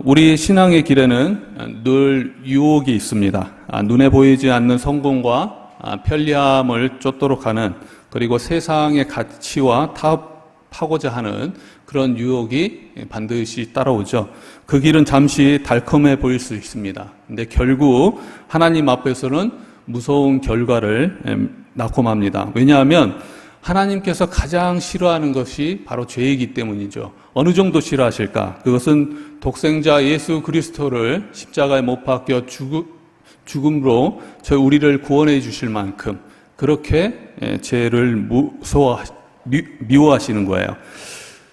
우리 신앙의 길에는 늘 유혹이 있습니다. 눈에 보이지 않는 성공과 편리함을 쫓도록 하는, 그리고 세상의 가치와 타협하고자 하는 그런 유혹이 반드시 따라오죠. 그 길은 잠시 달콤해 보일 수 있습니다. 근데 결국 하나님 앞에서는 무서운 결과를 낳고 맙니다. 왜냐하면 하나님께서 가장 싫어하는 것이 바로 죄이기 때문이죠. 어느 정도 싫어하실까? 그것은 독생자 예수 그리스도를 십자가에 못 박혀 죽음으로 우리를 구원해 주실 만큼 그렇게 죄를 미워하시는 거예요.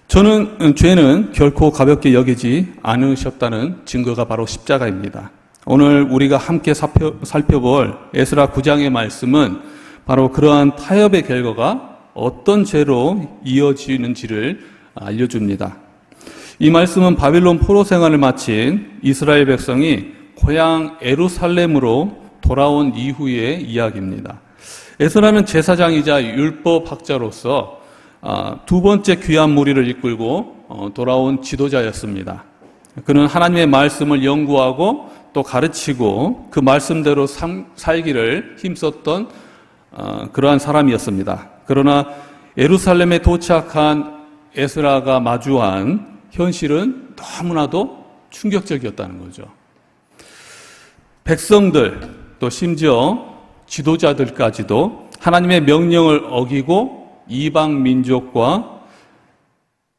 저는 죄는 결코 가볍게 여기지 않으셨다는 증거가 바로 십자가입니다. 오늘 우리가 함께 살펴볼 에스라 9장의 말씀은 바로 그러한 타협의 결과가 어떤 죄로 이어지는지를 알려줍니다. 이 말씀은 바빌론 포로 생활을 마친 이스라엘 백성이 고향 예루살렘으로 돌아온 이후의 이야기입니다. 에스라는 제사장이자 율법학자로서 두 번째 귀한 무리를 이끌고 돌아온 지도자였습니다. 그는 하나님의 말씀을 연구하고 또 가르치고 그 말씀대로 살기를 힘썼던 그러한 사람이었습니다. 그러나 예루살렘에 도착한 에스라가 마주한 현실은 너무나도 충격적이었다는 거죠. 백성들, 또 심지어 지도자들까지도 하나님의 명령을 어기고 이방 민족과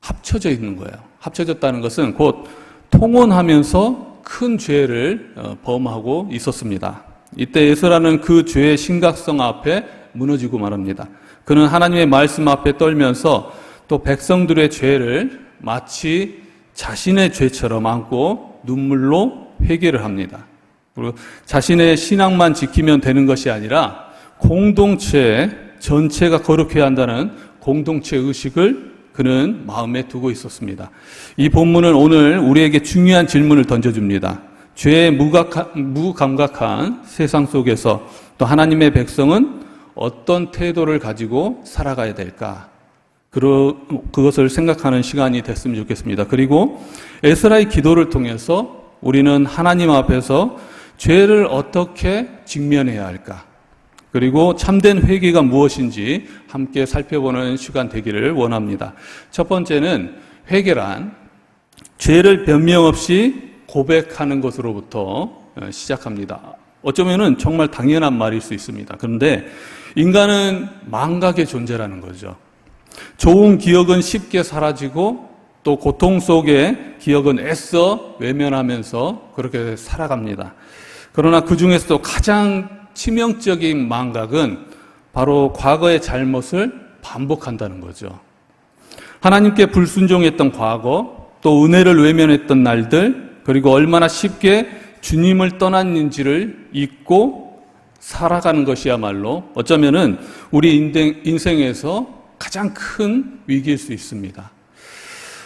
합쳐져 있는 거예요. 합쳐졌다는 것은 곧 통혼하면서 큰 죄를 범하고 있었습니다. 이때 에스라는 그 죄의 심각성 앞에 무너지고 말합니다. 그는 하나님의 말씀 앞에 떨면서 또 백성들의 죄를 마치 자신의 죄처럼 안고 눈물로 회개를 합니다. 그리고 자신의 신앙만 지키면 되는 것이 아니라 공동체 전체가 거룩해야 한다는 공동체 의식을 그는 마음에 두고 있었습니다. 이 본문은 오늘 우리에게 중요한 질문을 던져줍니다. 죄에 무감각한 세상 속에서 또 하나님의 백성은 어떤 태도를 가지고 살아가야 될까? 그것을 생각하는 시간이 됐으면 좋겠습니다. 그리고 에스라의 기도를 통해서 우리는 하나님 앞에서 죄를 어떻게 직면해야 할까? 그리고 참된 회개가 무엇인지 함께 살펴보는 시간 되기를 원합니다. 첫 번째는 회개란 죄를 변명 없이 고백하는 것으로부터 시작합니다. 어쩌면은 정말 당연한 말일 수 있습니다. 그런데 인간은 망각의 존재라는 거죠. 좋은 기억은 쉽게 사라지고 또 고통 속에 기억은 애써 외면하면서 그렇게 살아갑니다. 그러나 그 중에서도 가장 치명적인 망각은 바로 과거의 잘못을 반복한다는 거죠. 하나님께 불순종했던 과거, 또 은혜를 외면했던 날들, 그리고 얼마나 쉽게 주님을 떠났는지를 잊고 살아가는 것이야말로 어쩌면은 우리 인생에서 가장 큰 위기일 수 있습니다.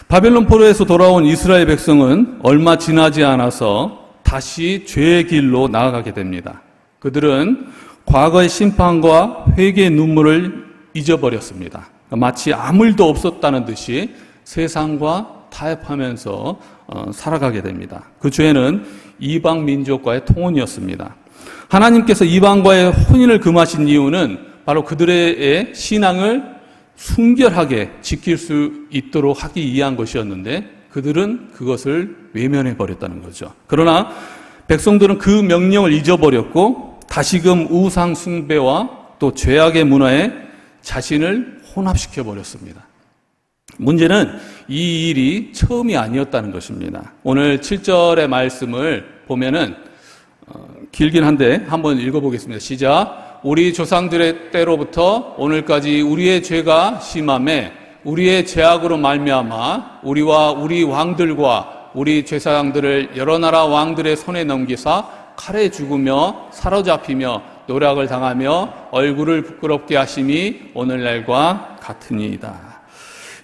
바벨론 포로에서 돌아온 이스라엘 백성은 얼마 지나지 않아서 다시 죄의 길로 나아가게 됩니다. 그들은 과거의 심판과 회개의 눈물을 잊어버렸습니다. 마치 아무 일도 없었다는 듯이 세상과 타협하면서 살아가게 됩니다. 그 죄는 이방 민족과의 통혼이었습니다. 하나님께서 이방과의 혼인을 금하신 이유는 바로 그들의 신앙을 순결하게 지킬 수 있도록 하기 위한 것이었는데 그들은 그것을 외면해 버렸다는 거죠. 그러나 백성들은 그 명령을 잊어버렸고 다시금 우상 숭배와 또 죄악의 문화에 자신을 혼합시켜 버렸습니다. 문제는 이 일이 처음이 아니었다는 것입니다. 오늘 7절의 말씀을 보면은 길긴 한데 한번 읽어보겠습니다. 시작. 우리 조상들의 때로부터 오늘까지 우리의 죄가 심함에 우리의 죄악으로 말미암아 우리와 우리 왕들과 우리 제사장들을 여러 나라 왕들의 손에 넘기사 칼에 죽으며 사로잡히며 노략을 당하며 얼굴을 부끄럽게 하심이 오늘날과 같으니이다.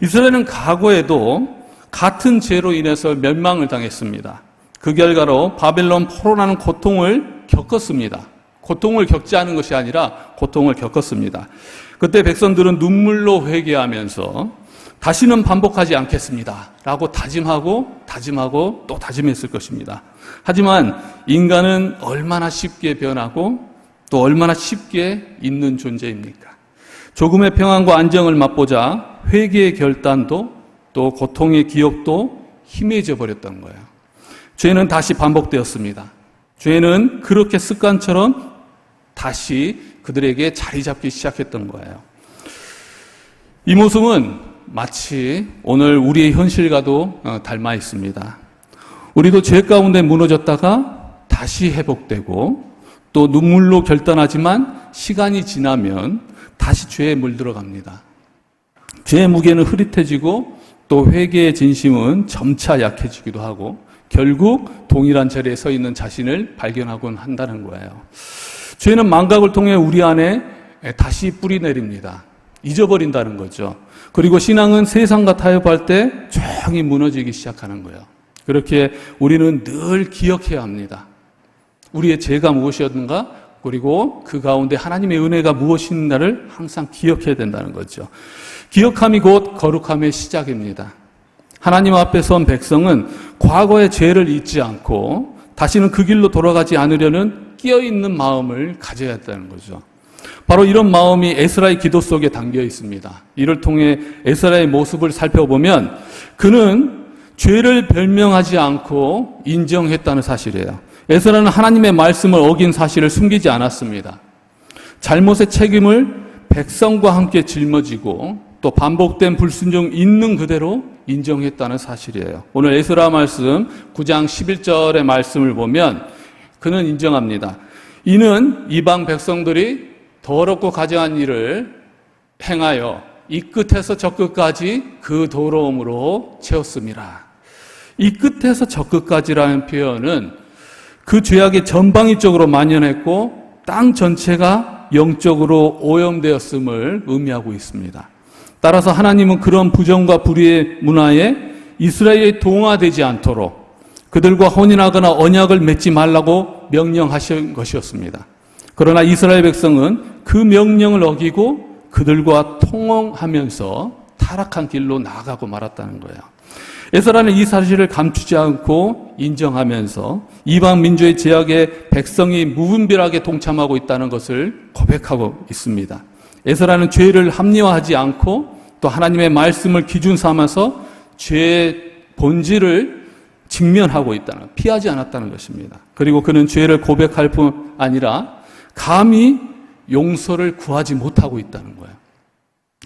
이스라엘은 과거에도 같은 죄로 인해서 멸망을 당했습니다. 그 결과로 바벨론 포로라는 고통을 겪었습니다. 고통을 겪지 않은 것이 아니라 고통을 겪었습니다. 그때 백성들은 눈물로 회개하면서 다시는 반복하지 않겠습니다. 라고 다짐하고 또 다짐했을 것입니다. 하지만 인간은 얼마나 쉽게 변하고 또 얼마나 쉽게 잊는 존재입니까? 조금의 평안과 안정을 맛보자 회개의 결단도 또 고통의 기억도 희미해져 버렸던 거예요. 죄는 다시 반복되었습니다. 죄는 그렇게 습관처럼 다시 그들에게 자리 잡기 시작했던 거예요. 이 모습은 마치 오늘 우리의 현실과도 닮아 있습니다. 우리도 죄 가운데 무너졌다가 다시 회복되고 또 눈물로 결단하지만 시간이 지나면 다시 죄에 물들어갑니다. 죄의 무게는 흐릿해지고 또 회개의 진심은 점차 약해지기도 하고 결국 동일한 자리에 서 있는 자신을 발견하곤 한다는 거예요. 죄는 망각을 통해 우리 안에 다시 뿌리 내립니다. 잊어버린다는 거죠. 그리고 신앙은 세상과 타협할 때 조용히 무너지기 시작하는 거예요. 그렇게 우리는 늘 기억해야 합니다. 우리의 죄가 무엇이었는가? 그리고 그 가운데 하나님의 은혜가 무엇인가를 항상 기억해야 된다는 거죠. 기억함이 곧 거룩함의 시작입니다. 하나님 앞에 선 백성은 과거의 죄를 잊지 않고 다시는 그 길로 돌아가지 않으려는 끼어있는 마음을 가져야 했다는 거죠. 바로 이런 마음이 에스라의 기도 속에 담겨 있습니다. 이를 통해 에스라의 모습을 살펴보면 그는 죄를 별명하지 않고 인정했다는 사실이에요. 에스라는 하나님의 말씀을 어긴 사실을 숨기지 않았습니다. 잘못의 책임을 백성과 함께 짊어지고 또 반복된 불순종 있는 그대로 인정했다는 사실이에요. 오늘 에스라 말씀 9장 11절의 말씀을 보면 그는 인정합니다. 이는 이방 백성들이 더럽고 가증한 일을 행하여 이 끝에서 저 끝까지 그 더러움으로 채웠습니다. 이 끝에서 저 끝까지라는 표현은 그 죄악이 전방위적으로 만연했고 땅 전체가 영적으로 오염되었음을 의미하고 있습니다. 따라서 하나님은 그런 부정과 불의의 문화에 이스라엘이 동화되지 않도록 그들과 혼인하거나 언약을 맺지 말라고 명령하신 것이었습니다. 그러나 이스라엘 백성은 그 명령을 어기고 그들과 통응하면서 타락한 길로 나아가고 말았다는 거예요. 에스라는 이 사실을 감추지 않고 인정하면서 이방 민족의 죄악에 백성이 무분별하게 동참하고 있다는 것을 고백하고 있습니다. 에스라는 죄를 합리화하지 않고 또 하나님의 말씀을 기준 삼아서 죄의 본질을 직면하고 있다는, 피하지 않았다는 것입니다. 그리고 그는 죄를 고백할 뿐 아니라 감히 용서를 구하지 못하고 있다는 거예요.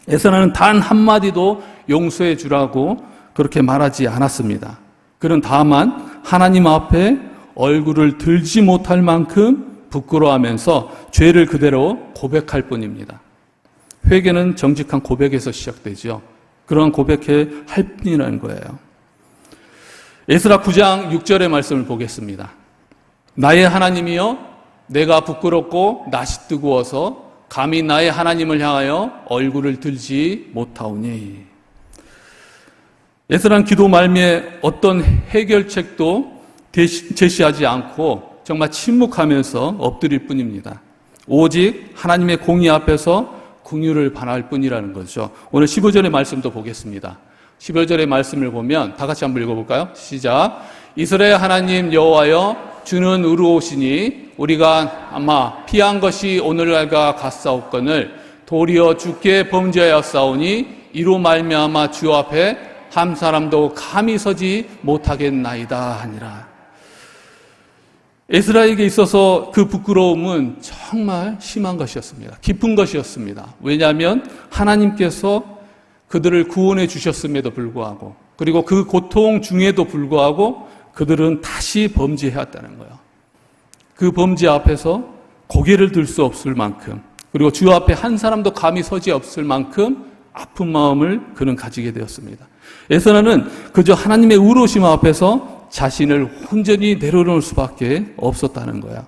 에스라는 단 한마디도 용서해 주라고 그렇게 말하지 않았습니다. 그는 다만 하나님 앞에 얼굴을 들지 못할 만큼 부끄러워하면서 죄를 그대로 고백할 뿐입니다. 회개는 정직한 고백에서 시작되죠. 그런 고백해 할 뿐이라는 거예요. 에스라 9장 6절의 말씀을 보겠습니다. 나의 하나님이여 내가 부끄럽고 낯이 뜨거워서 감히 나의 하나님을 향하여 얼굴을 들지 못하오니. 에스라는 기도 말미에 어떤 해결책도 제시하지 않고 정말 침묵하면서 엎드릴 뿐입니다. 오직 하나님의 공의 앞에서 긍휼을 바랄 뿐이라는 거죠. 오늘 15절의 말씀도 보겠습니다. 15절의 말씀을 보면 다 같이 한번 읽어볼까요? 시작. 이스라엘 하나님 여호와여 주는 의로우시니 우리가 아마 피한 것이 오늘날과 같사옵거늘 도리어 주께 범죄하였사오니 이로 말미암아 주 앞에 한 사람도 감히 서지 못하겠나이다 하니라. 에스라에게 있어서 그 부끄러움은 정말 심한 것이었습니다. 깊은 것이었습니다. 왜냐하면 하나님께서 그들을 구원해 주셨음에도 불구하고 그리고 그 고통 중에도 불구하고 그들은 다시 범죄해왔다는 거예요. 그 범죄 앞에서 고개를 들 수 없을 만큼 그리고 주 앞에 한 사람도 감히 서지 없을 만큼 아픈 마음을 그는 가지게 되었습니다. 에스라는 그저 하나님의 의로우심 앞에서 자신을 혼전히 내려놓을 수밖에 없었다는 거야.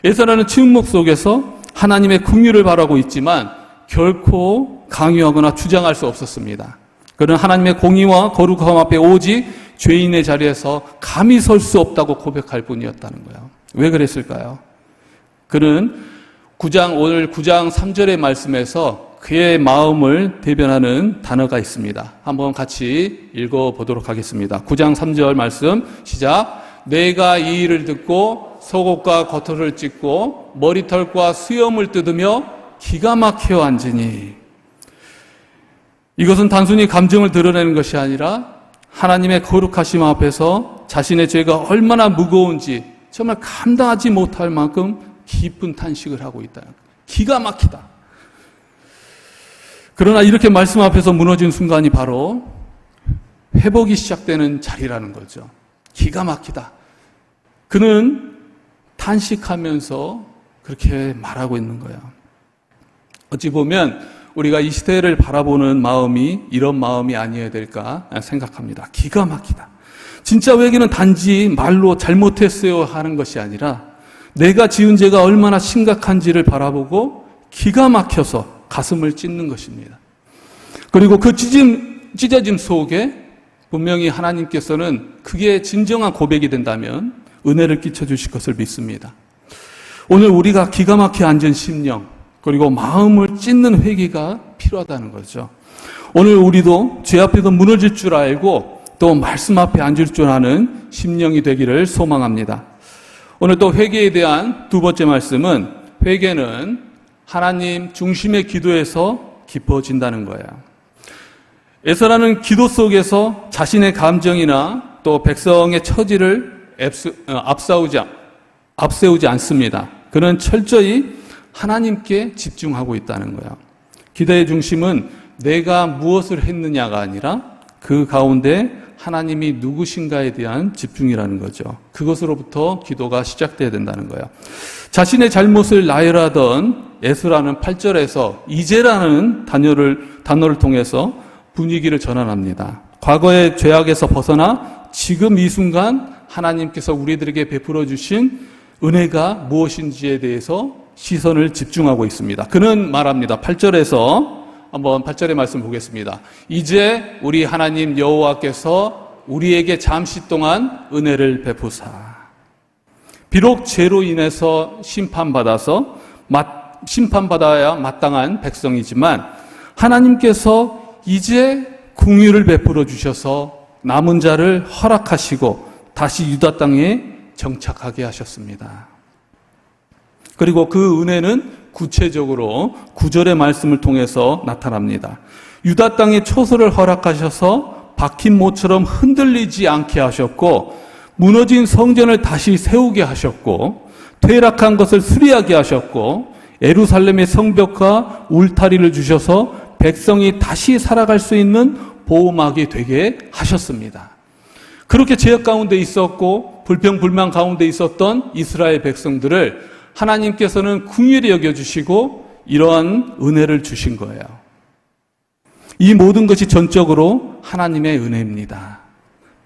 에스라는 침묵 속에서 하나님의 긍휼을 바라고 있지만 결코 강요하거나 주장할 수 없었습니다. 그는 하나님의 공의와 거룩함 앞에 오직 죄인의 자리에서 감히 설 수 없다고 고백할 뿐이었다는 거예요. 왜 그랬을까요? 그는 오늘 9장 3절의 말씀에서 그의 마음을 대변하는 단어가 있습니다. 한번 같이 읽어보도록 하겠습니다. 9장 3절 말씀 시작. 내가 이 일을 듣고 속옷과 겉옷을 찢고 머리털과 수염을 뜯으며 기가 막혀 앉으니. 이것은 단순히 감정을 드러내는 것이 아니라 하나님의 거룩하심 앞에서 자신의 죄가 얼마나 무거운지 정말 감당하지 못할 만큼 깊은 탄식을 하고 있다. 기가 막히다. 그러나 이렇게 말씀 앞에서 무너진 순간이 바로 회복이 시작되는 자리라는 거죠. 기가 막히다. 그는 탄식하면서 그렇게 말하고 있는 거예요. 어찌 보면 우리가 이 시대를 바라보는 마음이 이런 마음이 아니어야 될까 생각합니다. 기가 막히다. 진짜 회개는 단지 말로 잘못했어요 하는 것이 아니라 내가 지은 죄가 얼마나 심각한지를 바라보고 기가 막혀서 가슴을 찢는 것입니다. 그리고 그 찢어짐 속에 분명히 하나님께서는 그게 진정한 고백이 된다면 은혜를 끼쳐주실 것을 믿습니다. 오늘 우리가 기가 막혀 앉은 심령 그리고 마음을 찢는 회개가 필요하다는 거죠. 오늘 우리도 죄 앞에서 무너질 줄 알고 또 말씀 앞에 앉을 줄 아는 심령이 되기를 소망합니다. 오늘 또 회개에 대한 두 번째 말씀은 회개는 하나님 중심의 기도에서 깊어진다는 거예요. 에서라는 기도 속에서 자신의 감정이나 또 백성의 처지를 앞세우지 않습니다. 그는 철저히 하나님께 집중하고 있다는 거예요. 기도의 중심은 내가 무엇을 했느냐가 아니라 그 가운데 하나님이 누구신가에 대한 집중이라는 거죠. 그것으로부터 기도가 시작돼야 된다는 거예요. 자신의 잘못을 나열하던 에스라는 8절에서 이제라는 단어를 통해서 분위기를 전환합니다. 과거의 죄악에서 벗어나 지금 이 순간 하나님께서 우리들에게 베풀어 주신 은혜가 무엇인지에 대해서 시선을 집중하고 있습니다. 그는 말합니다. 8절에서 한번 8절의 말씀 보겠습니다. 이제 우리 하나님 여호와께서 우리에게 잠시 동안 은혜를 베푸사. 비록 죄로 인해서 심판받아야 마땅한 백성이지만 하나님께서 이제 긍휼을 베풀어 주셔서 남은 자를 허락하시고 다시 유다 땅에 정착하게 하셨습니다. 그리고 그 은혜는 구체적으로 9절의 말씀을 통해서 나타납니다. 유다 땅에 초소를 허락하셔서 박힌 모처럼 흔들리지 않게 하셨고 무너진 성전을 다시 세우게 하셨고 퇴락한 것을 수리하게 하셨고 예루살렘의 성벽과 울타리를 주셔서 백성이 다시 살아갈 수 있는 보호막이 되게 하셨습니다. 그렇게 죄악 가운데 있었고 불평불만 가운데 있었던 이스라엘 백성들을 하나님께서는 긍휼히 여겨주시고 이러한 은혜를 주신 거예요. 이 모든 것이 전적으로 하나님의 은혜입니다.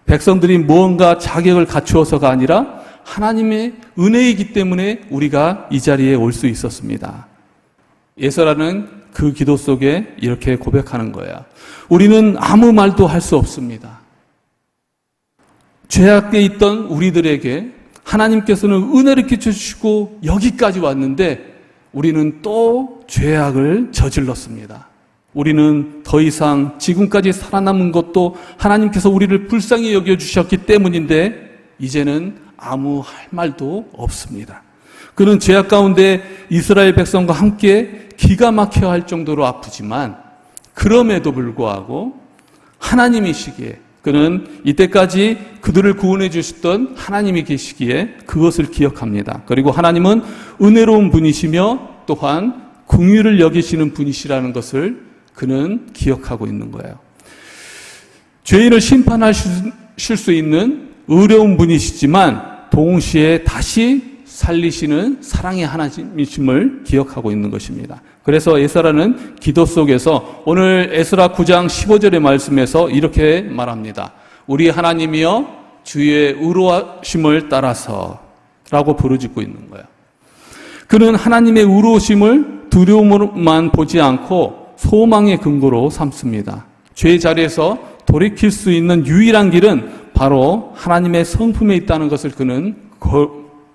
백성들이 무언가 자격을 갖추어서가 아니라 하나님의 은혜이기 때문에 우리가 이 자리에 올 수 있었습니다. 예서라는 그 기도 속에 이렇게 고백하는 거예요. 우리는 아무 말도 할 수 없습니다. 죄악에 있던 우리들에게 하나님께서는 은혜를 끼쳐주시고 여기까지 왔는데 우리는 또 죄악을 저질렀습니다. 우리는 더 이상 지금까지 살아남은 것도 하나님께서 우리를 불쌍히 여겨주셨기 때문인데 이제는 아무 할 말도 없습니다. 그는 죄악 가운데 이스라엘 백성과 함께 기가 막혀 할 정도로 아프지만 그럼에도 불구하고 하나님이시기에 그는 이때까지 그들을 구원해 주셨던 하나님이 계시기에 그것을 기억합니다. 그리고 하나님은 은혜로운 분이시며 또한 긍휼을 여기시는 분이시라는 것을 그는 기억하고 있는 거예요. 죄인을 심판하실 수 있는 의로운 분이시지만 동시에 다시 살리시는 사랑의 하나님이심을 기억하고 있는 것입니다. 그래서 에스라는 기도 속에서 오늘 에스라 9장 15절의 말씀에서 이렇게 말합니다. 우리 하나님이여 주의 의로우심을 따라서 라고 부르짖고 있는 거예요. 그는 하나님의 의로우심을 두려움으로만 보지 않고 소망의 근거로 삼습니다. 죄의 자리에서 돌이킬 수 있는 유일한 길은 바로 하나님의 성품에 있다는 것을 그는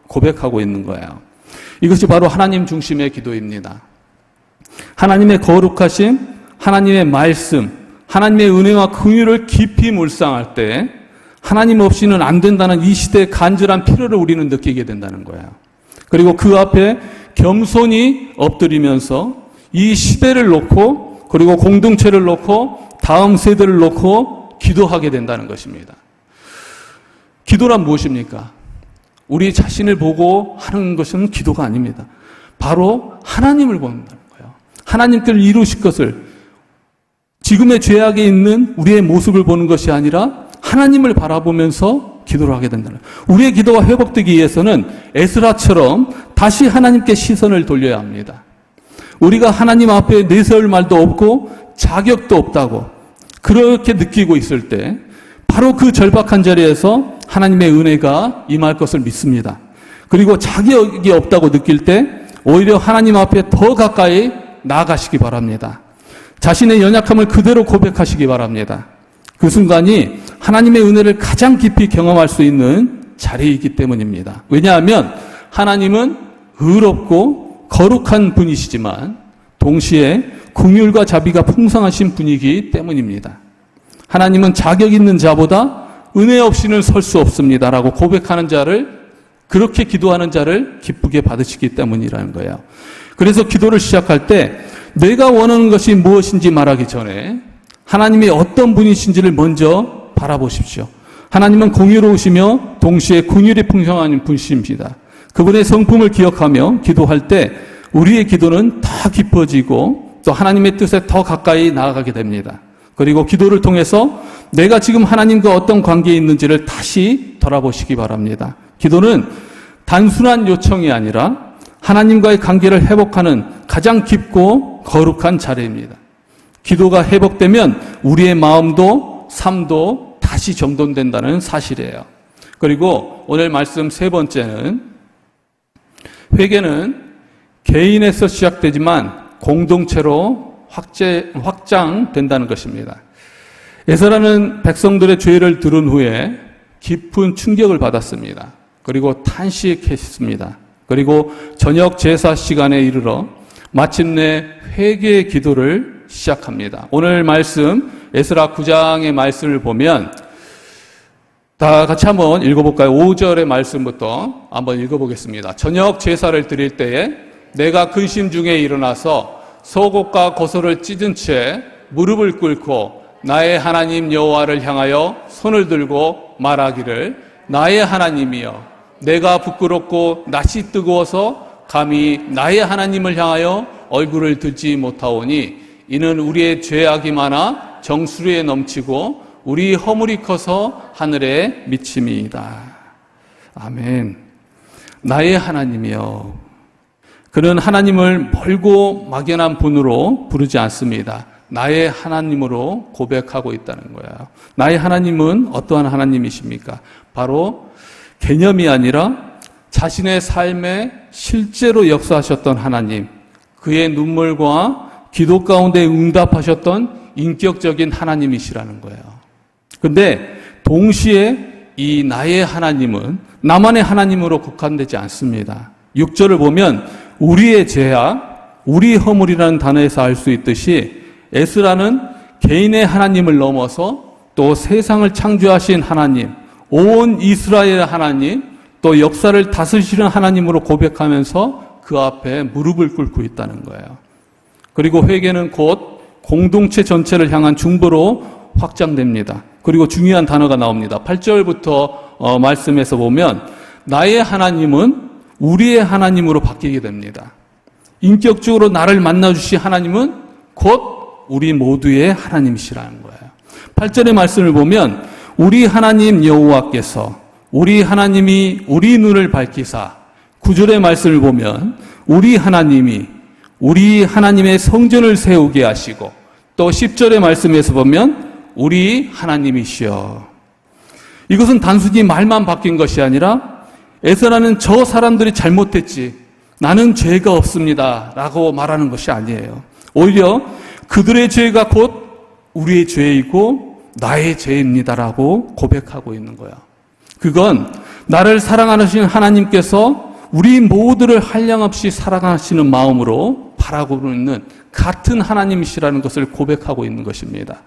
고백하고 있는 거예요. 이것이 바로 하나님 중심의 기도입니다. 하나님의 거룩하심, 하나님의 말씀, 하나님의 은혜와 긍휼을 깊이 묵상할 때 하나님 없이는 안 된다는 이 시대의 간절한 필요를 우리는 느끼게 된다는 거예요. 그리고 그 앞에 겸손히 엎드리면서 이 시대를 놓고 그리고 공동체를 놓고 다음 세대를 놓고 기도하게 된다는 것입니다. 기도란 무엇입니까? 우리 자신을 보고 하는 것은 기도가 아닙니다. 바로 하나님을 본다는 거예요. 하나님께서 이루실 것을, 지금의 죄악에 있는 우리의 모습을 보는 것이 아니라 하나님을 바라보면서 기도를 하게 된다는 거예요. 우리의 기도가 회복되기 위해서는 에스라처럼 다시 하나님께 시선을 돌려야 합니다. 우리가 하나님 앞에 내세울 말도 없고 자격도 없다고 그렇게 느끼고 있을 때 바로 그 절박한 자리에서 하나님의 은혜가 임할 것을 믿습니다. 그리고 자격이 없다고 느낄 때 오히려 하나님 앞에 더 가까이 나아가시기 바랍니다. 자신의 연약함을 그대로 고백하시기 바랍니다. 그 순간이 하나님의 은혜를 가장 깊이 경험할 수 있는 자리이기 때문입니다. 왜냐하면 하나님은 의롭고 거룩한 분이시지만 동시에 긍휼과 자비가 풍성하신 분이기 때문입니다. 하나님은 자격 있는 자보다 은혜 없이는 설 수 없습니다라고 고백하는 자를, 그렇게 기도하는 자를 기쁘게 받으시기 때문이라는 거예요. 그래서 기도를 시작할 때 내가 원하는 것이 무엇인지 말하기 전에 하나님이 어떤 분이신지를 먼저 바라보십시오. 하나님은 공의로우시며 동시에 긍휼이 풍성한 분이십니다. 그분의 성품을 기억하며 기도할 때 우리의 기도는 더 깊어지고 또 하나님의 뜻에 더 가까이 나아가게 됩니다. 그리고 기도를 통해서 내가 지금 하나님과 어떤 관계에 있는지를 다시 돌아보시기 바랍니다. 기도는 단순한 요청이 아니라 하나님과의 관계를 회복하는 가장 깊고 거룩한 자리입니다. 기도가 회복되면 우리의 마음도 삶도 다시 정돈된다는 사실이에요. 그리고 오늘 말씀 세 번째는 회개는 개인에서 시작되지만 공동체로 확장된다는 것입니다. 에스라는 백성들의 죄를 들은 후에 깊은 충격을 받았습니다. 그리고 탄식했습니다. 그리고 저녁 제사 시간에 이르러 마침내 회개의 기도를 시작합니다. 오늘 말씀 에스라 9장의 말씀을 보면 다 같이 한번 읽어볼까요? 5절의 말씀부터 한번 읽어보겠습니다. 저녁 제사를 드릴 때에 내가 근심 중에 일어나서 속옷과 고소를 찢은 채 무릎을 꿇고 나의 하나님 여호와를 향하여 손을 들고 말하기를 나의 하나님이여 내가 부끄럽고 낯이 뜨거워서 감히 나의 하나님을 향하여 얼굴을 들지 못하오니 이는 우리의 죄악이 많아 정수리에 넘치고 우리 허물이 커서 하늘에 미침이이다. 아멘. 나의 하나님이여. 그는 하나님을 멀고 막연한 분으로 부르지 않습니다. 나의 하나님으로 고백하고 있다는 거예요. 나의 하나님은 어떠한 하나님이십니까? 바로 개념이 아니라 자신의 삶에 실제로 역사하셨던 하나님, 그의 눈물과 기도 가운데 응답하셨던 인격적인 하나님이시라는 거예요. 근데 동시에 이 나의 하나님은 나만의 하나님으로 국한되지 않습니다. 6절을 보면 우리의 죄악, 우리 허물이라는 단어에서 알 수 있듯이 에스라는 개인의 하나님을 넘어서 또 세상을 창조하신 하나님, 온 이스라엘의 하나님, 또 역사를 다스리시는 하나님으로 고백하면서 그 앞에 무릎을 꿇고 있다는 거예요. 그리고 회개는 곧 공동체 전체를 향한 중보로 확장됩니다. 그리고 중요한 단어가 나옵니다. 8절부터 말씀에서 보면 나의 하나님은 우리의 하나님으로 바뀌게 됩니다. 인격적으로 나를 만나주신 하나님은 곧 우리 모두의 하나님이시라는 거예요. 8절의 말씀을 보면 우리 하나님 여호와께서 우리 하나님이 우리 눈을 밝히사 9절의 말씀을 보면 우리 하나님이 우리 하나님의 성전을 세우게 하시고 또 10절의 말씀에서 보면 우리 하나님이시여. 이것은 단순히 말만 바뀐 것이 아니라 에스라는 저 사람들이 잘못했지 나는 죄가 없습니다 라고 말하는 것이 아니에요. 오히려 그들의 죄가 곧 우리의 죄이고 나의 죄입니다라고 고백하고 있는 거야. 그건 나를 사랑하시는 하나님께서 우리 모두를 한량없이 사랑하시는 마음으로 바라고 있는 같은 하나님이시라는 것을 고백하고 있는 것입니다.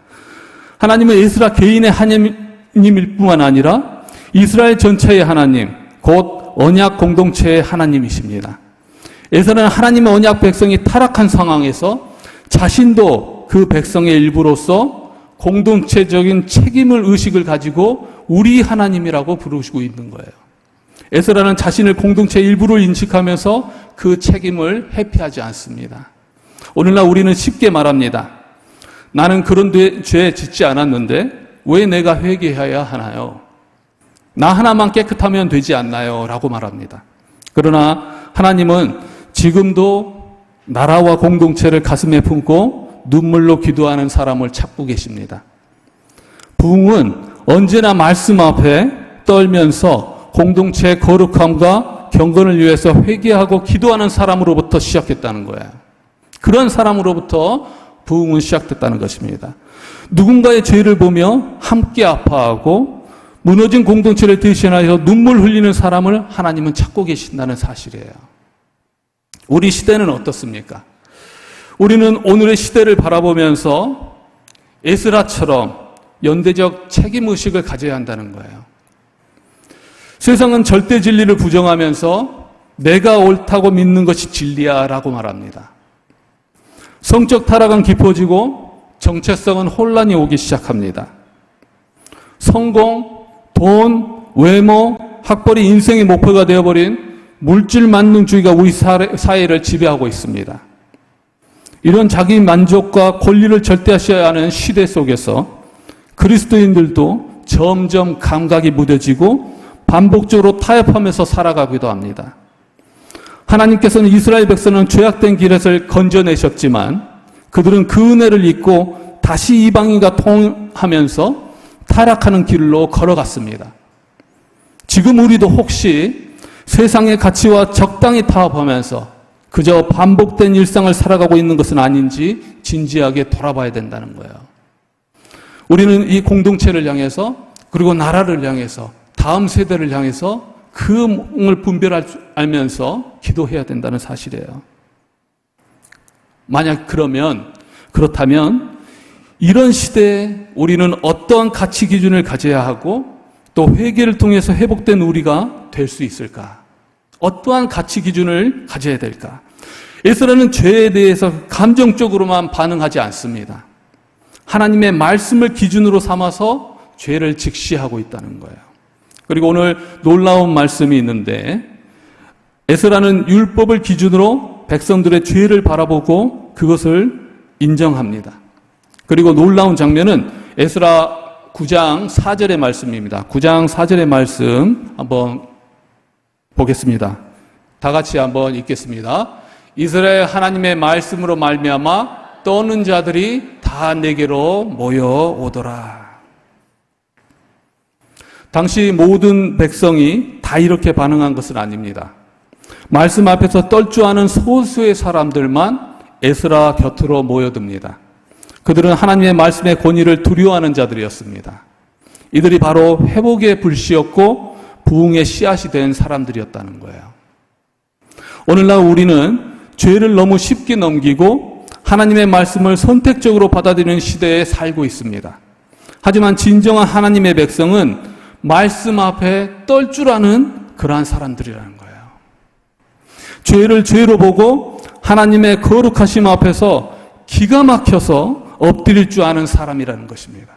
하나님은 에스라 개인의 하나님일 뿐만 아니라 이스라엘 전체의 하나님, 곧 언약 공동체의 하나님이십니다. 에스라는 하나님의 언약 백성이 타락한 상황에서 자신도 그 백성의 일부로서 공동체적인 책임을 의식을 가지고 우리 하나님이라고 부르시고 있는 거예요. 에스라는 자신을 공동체의 일부를 인식하면서 그 책임을 회피하지 않습니다. 오늘날 우리는 쉽게 말합니다. 나는 그런 죄 짓지 않았는데 왜 내가 회개해야 하나요? 나 하나만 깨끗하면 되지 않나요? 라고 말합니다. 그러나 하나님은 지금도 나라와 공동체를 가슴에 품고 눈물로 기도하는 사람을 찾고 계십니다. 부흥은 언제나 말씀 앞에 떨면서 공동체의 거룩함과 경건을 위해서 회개하고 기도하는 사람으로부터 시작했다는 거예요. 그런 사람으로부터 부흥은 시작됐다는 것입니다. 누군가의 죄를 보며 함께 아파하고 무너진 공동체를 대신하여 눈물 흘리는 사람을 하나님은 찾고 계신다는 사실이에요. 우리 시대는 어떻습니까? 우리는 오늘의 시대를 바라보면서 에스라처럼 연대적 책임의식을 가져야 한다는 거예요. 세상은 절대 진리를 부정하면서 내가 옳다고 믿는 것이 진리야 라고 말합니다. 성적 타락은 깊어지고 정체성은 혼란이 오기 시작합니다. 성공, 돈, 외모, 학벌이 인생의 목표가 되어버린 물질 만능주의가 우리 사회를 지배하고 있습니다. 이런 자기 만족과 권리를 절대하셔야 하는 시대 속에서 그리스도인들도 점점 감각이 무뎌지고 반복적으로 타협하면서 살아가기도 합니다. 하나님께서는 이스라엘 백성은 죄악된 길에서 건져내셨지만 그들은 그 은혜를 잊고 다시 이방인과 통하면서 타락하는 길로 걸어갔습니다. 지금 우리도 혹시 세상의 가치와 적당히 타협하면서 그저 반복된 일상을 살아가고 있는 것은 아닌지 진지하게 돌아봐야 된다는 거예요. 우리는 이 공동체를 향해서 그리고 나라를 향해서 다음 세대를 향해서 그을 분별하면서 기도해야 된다는 사실이에요. 만약 그렇다면 이런 시대에 우리는 어떠한 가치 기준을 가져야 하고 또 회개를 통해서 회복된 우리가 될 수 있을까? 어떠한 가치 기준을 가져야 될까? 에스라는 죄에 대해서 감정적으로만 반응하지 않습니다. 하나님의 말씀을 기준으로 삼아서 죄를 직시하고 있다는 거예요. 그리고 오늘 놀라운 말씀이 있는데 에스라는 율법을 기준으로 백성들의 죄를 바라보고 그것을 인정합니다. 그리고 놀라운 장면은 에스라 9장 4절의 말씀입니다. 9장 4절의 말씀 한번 보겠습니다. 다 같이 한번 읽겠습니다. 이스라엘 하나님의 말씀으로 말미암아 떠는 자들이 다 내게로 모여오더라. 당시 모든 백성이 다 이렇게 반응한 것은 아닙니다. 말씀 앞에서 떨주하는 소수의 사람들만 에스라 곁으로 모여듭니다. 그들은 하나님의 말씀의 권위를 두려워하는 자들이었습니다. 이들이 바로 회복의 불씨였고 부흥의 씨앗이 된 사람들이었다는 거예요. 오늘날 우리는 죄를 너무 쉽게 넘기고 하나님의 말씀을 선택적으로 받아들이는 시대에 살고 있습니다. 하지만 진정한 하나님의 백성은 말씀 앞에 떨주라는 그러한 사람들이라는 거예요. 죄를 죄로 보고 하나님의 거룩하심 앞에서 기가 막혀서 엎드릴 줄 아는 사람이라는 것입니다.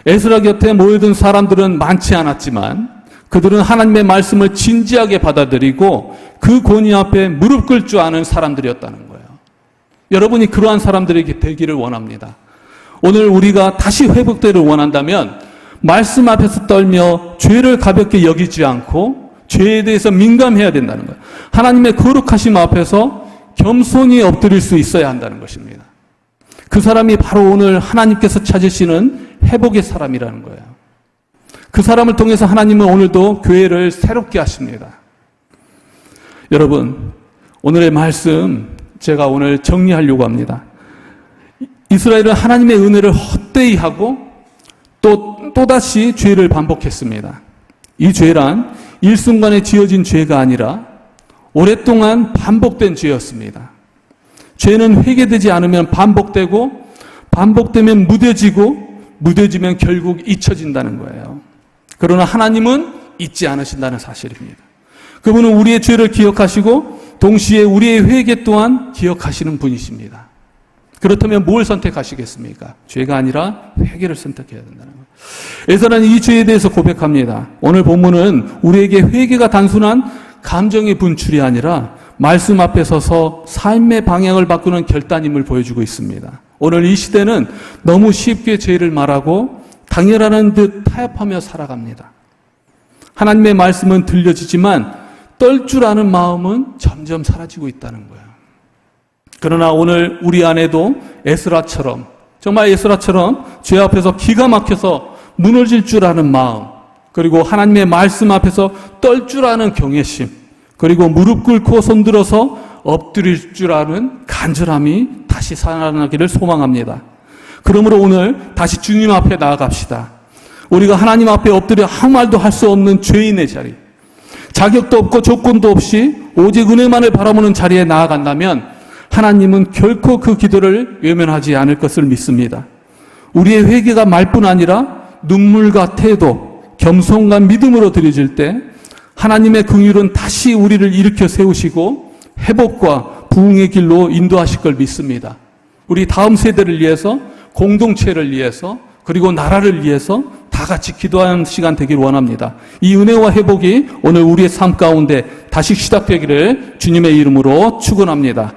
에스라 곁에 모여든 사람들은 많지 않았지만 그들은 하나님의 말씀을 진지하게 받아들이고 그 권위 앞에 무릎 꿇을 줄 아는 사람들이었다는 거예요. 여러분이 그러한 사람들에게 되기를 원합니다. 오늘 우리가 다시 회복되기를 원한다면 말씀 앞에서 떨며 죄를 가볍게 여기지 않고 죄에 대해서 민감해야 된다는 거예요. 하나님의 거룩하심 앞에서 겸손히 엎드릴 수 있어야 한다는 것입니다. 그 사람이 바로 오늘 하나님께서 찾으시는 회복의 사람이라는 거예요. 그 사람을 통해서 하나님은 오늘도 교회를 새롭게 하십니다. 여러분, 오늘의 말씀 제가 오늘 정리하려고 합니다. 이스라엘은 하나님의 은혜를 헛되이 하고 또다시 죄를 반복했습니다. 이 죄란 일순간에 지어진 죄가 아니라 오랫동안 반복된 죄였습니다. 죄는 회개되지 않으면 반복되고, 반복되면 무뎌지면 결국 잊혀진다는 거예요. 그러나 하나님은 잊지 않으신다는 사실입니다. 그분은 우리의 죄를 기억하시고 동시에 우리의 회개 또한 기억하시는 분이십니다. 그렇다면 뭘 선택하시겠습니까? 죄가 아니라 회개를 선택해야 된다는 거예요. 에사는 이 죄에 대해서 고백합니다. 오늘 본문은 우리에게 회개가 단순한 감정의 분출이 아니라 말씀 앞에 서서 삶의 방향을 바꾸는 결단임을 보여주고 있습니다. 오늘 이 시대는 너무 쉽게 죄를 말하고 당연하는 듯 타협하며 살아갑니다. 하나님의 말씀은 들려지지만 떨 줄 아는 마음은 점점 사라지고 있다는 거예요. 그러나 오늘 우리 안에도 에스라처럼, 정말 에스라처럼 죄 앞에서 기가 막혀서 무너질 줄 아는 마음, 그리고 하나님의 말씀 앞에서 떨 줄 아는 경외심, 그리고 무릎 꿇고 손들어서 엎드릴 줄 아는 간절함이 다시 살아나기를 소망합니다. 그러므로 오늘 다시 주님 앞에 나아갑시다. 우리가 하나님 앞에 엎드려 아무 말도 할 수 없는 죄인의 자리, 자격도 없고 조건도 없이 오직 은혜만을 바라보는 자리에 나아간다면 하나님은 결코 그 기도를 외면하지 않을 것을 믿습니다. 우리의 회개가 말뿐 아니라 눈물과 태도, 겸손과 믿음으로 드려질 때 하나님의 긍휼은 다시 우리를 일으켜 세우시고 회복과 부흥의 길로 인도하실 걸 믿습니다. 우리 다음 세대를 위해서, 공동체를 위해서, 그리고 나라를 위해서 다 같이 기도하는 시간 되길 원합니다. 이 은혜와 회복이 오늘 우리의 삶 가운데 다시 시작되기를 주님의 이름으로 축원합니다.